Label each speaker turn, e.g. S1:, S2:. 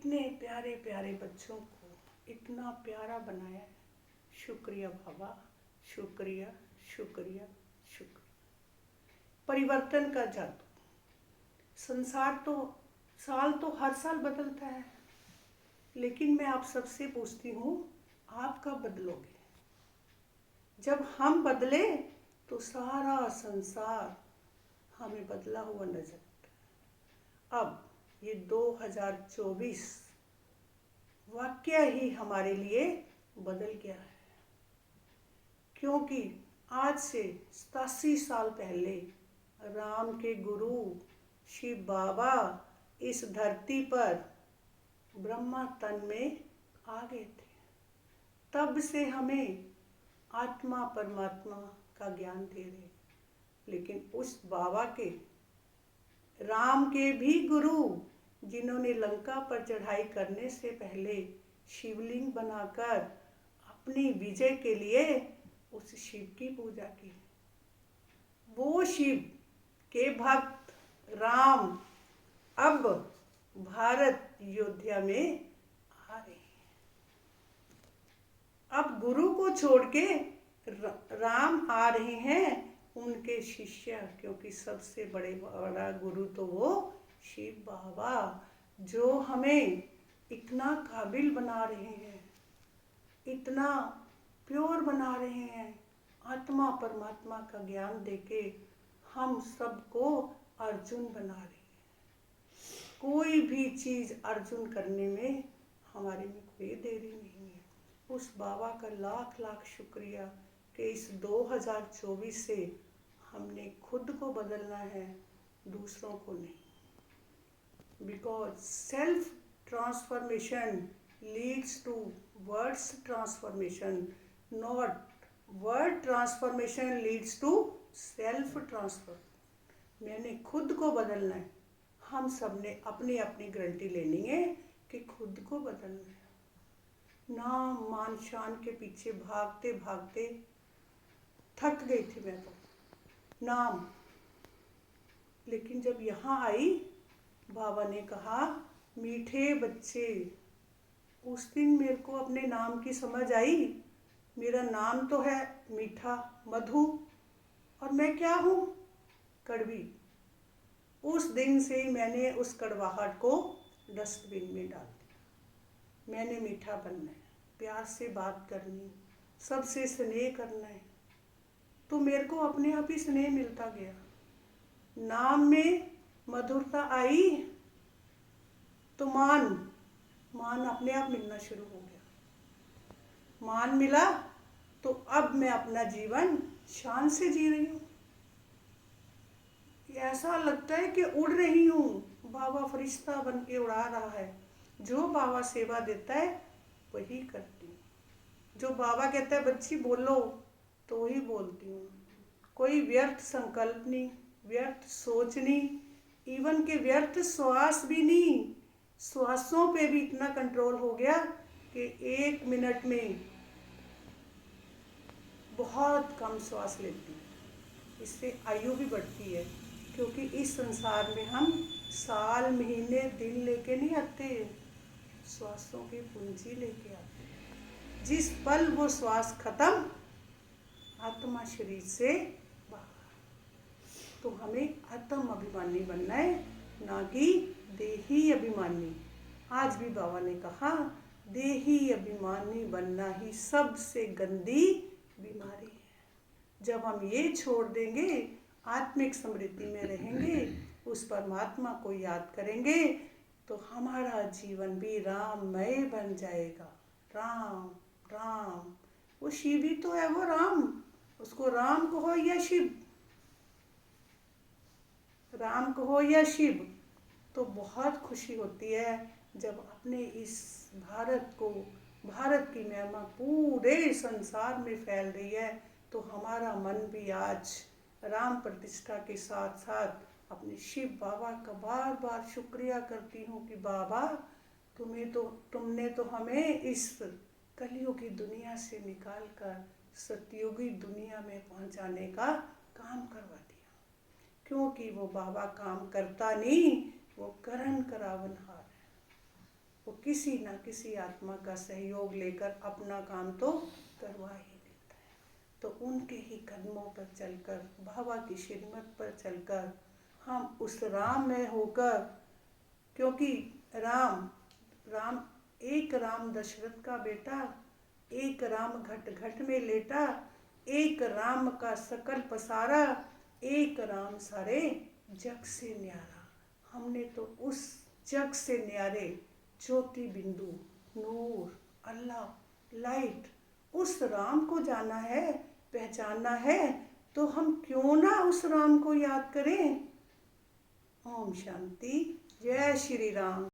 S1: इतने प्यारे प्यारे बच्चों को इतना प्यारा बनाया है। शुक्रिया बाबा, शुक्रिया शुक्रिया शुक्रिया। परिवर्तन का जादू। संसार तो साल तो हर साल बदलता है, लेकिन मैं आप सबसे पूछती हूँ, आप कब बदलोगे? जब हम बदले तो सारा संसार हमें बदला हुआ नजर आता है। अब ये 2024 वाकया ही हमारे लिए बदल गया है, क्योंकि आज से 87 साल पहले राम के गुरु शिव बाबा इस धरती पर ब्रह्मा तन में आ गए थे। तब से हमें आत्मा परमात्मा का ज्ञान दे रहे, लेकिन उस बाबा के, राम के भी गुरु, जिन्होंने लंका पर चढ़ाई करने से पहले शिवलिंग बनाकर अपनी विजय के लिए उस शिव की पूजा की, वो शिव के भक्त राम अब भारत अयोध्या में आ रहे हैं। अब गुरु को छोड़ के राम आ रहे हैं, उनके शिष्य, क्योंकि सबसे बड़ा गुरु तो वो शिव बाबा, जो हमें इतना काबिल बना रहे हैं, इतना प्योर बना रहे हैं, आत्मा परमात्मा का ज्ञान देके हम सबको अर्जुन बना रहे हैं। कोई भी चीज़ अर्जुन करने में हमारे में कोई देरी नहीं है। उस बाबा का लाख लाख शुक्रिया कि इस 2024 से हमने खुद को बदलना है, दूसरों को नहीं। Because self transformation leads to world transformation, not world transformation leads to self transformation. मैंने खुद को बदलना है। हम सब ने अपनी अपनी गारंटी लेनी है कि खुद को बदलना है। नाम मान शान के पीछे भागते भागते थक गई थी मैं तो, नाम। लेकिन जब यहाँ आई, बाबा ने कहा, मीठे बच्चे, उस दिन मेरे को अपने नाम की समझ आई। मेरा नाम तो है मीठा, मधु, और मैं क्या हूँ? कड़वी। उस दिन से ही मैंने उस कड़वाहट को डस्टबिन में डाल दिया। मैंने मीठा बनना है, प्यार से बात करनी, सबसे स्नेह करना है, तो मेरे को अपने आप ही स्नेह मिलता गया। नाम में मधुरता आई तो मान अपने आप मिलना शुरू हो गया। मान मिला तो अब मैं अपना जीवन शान से जी रही हूँ। ऐसा लगता है कि उड़ रही हूँ, बाबा फरिश्ता बन के उड़ा रहा है। जो बाबा सेवा देता है वही करती हूँ। जो बाबा कहता है बच्ची बोलो तो वही बोलती हूँ। कोई व्यर्थ संकल्प नहीं, व्यर्थ सोच नहीं, इवन के व्यर्थ श्वास भी नहीं। श्वासों पे भी इतना कंट्रोल हो गया कि 1 मिनट में बहुत कम श्वास लेती हूँ। इससे आयु भी बढ़ती है, क्योंकि इस संसार में हम साल महीने दिन लेके नहीं आते, श्वासों की पूंजी लेके आते। जिस पल वो श्वास खत्म, आत्मा शरीर से बाहर। तो हमें आत्म अभिमानी बनना है, ना कि देही अभिमानी। आज भी बाबा ने कहा, देही अभिमानी बनना ही सबसे गंदी बीमारी है। जब हम ये छोड़ देंगे, आत्मिक समृद्धि में रहेंगे, उस परमात्मा को याद करेंगे, तो हमारा जीवन भी राममय बन जाएगा। राम राम, वो शिव ही तो है, वो राम। उसको राम कहो या शिव, राम कहो या शिव, तो बहुत खुशी होती है जब अपने इस भारत को, भारत की महिमा पूरे संसार में फैल रही है। तो हमारा मन भी आज राम प्रतिष्ठा के साथ साथ अपने शिव बाबा का बार बार शुक्रिया करती हूँ कि बाबा तुमने तो हमें इस कलयुगी दुनिया से निकाल कर सतयुगी दुनिया में पहुँचाने का काम करवा दिया। क्योंकि वो बाबा काम करता नहीं, वो करण करावनहार है। वो किसी ना किसी आत्मा का सहयोग लेकर अपना काम तो करवा ही लेता है। तो उनके ही कदमों पर चलकर, बाबा की श्रीमत पर चलकर हम उस राम में होकर, क्योंकि राम राम एक राम दशरथ का बेटा, एक राम घट घट में लेटा, एक राम का सकल पसारा, एक राम सारे जग से न्यारा। हमने तो उस जग से न्यारे ज्योति बिंदु, नूर, अल्लाह, लाइट, उस राम को जाना है, पहचानना है। तो हम क्यों ना उस राम को याद करें। ओम शांति। जय श्री राम।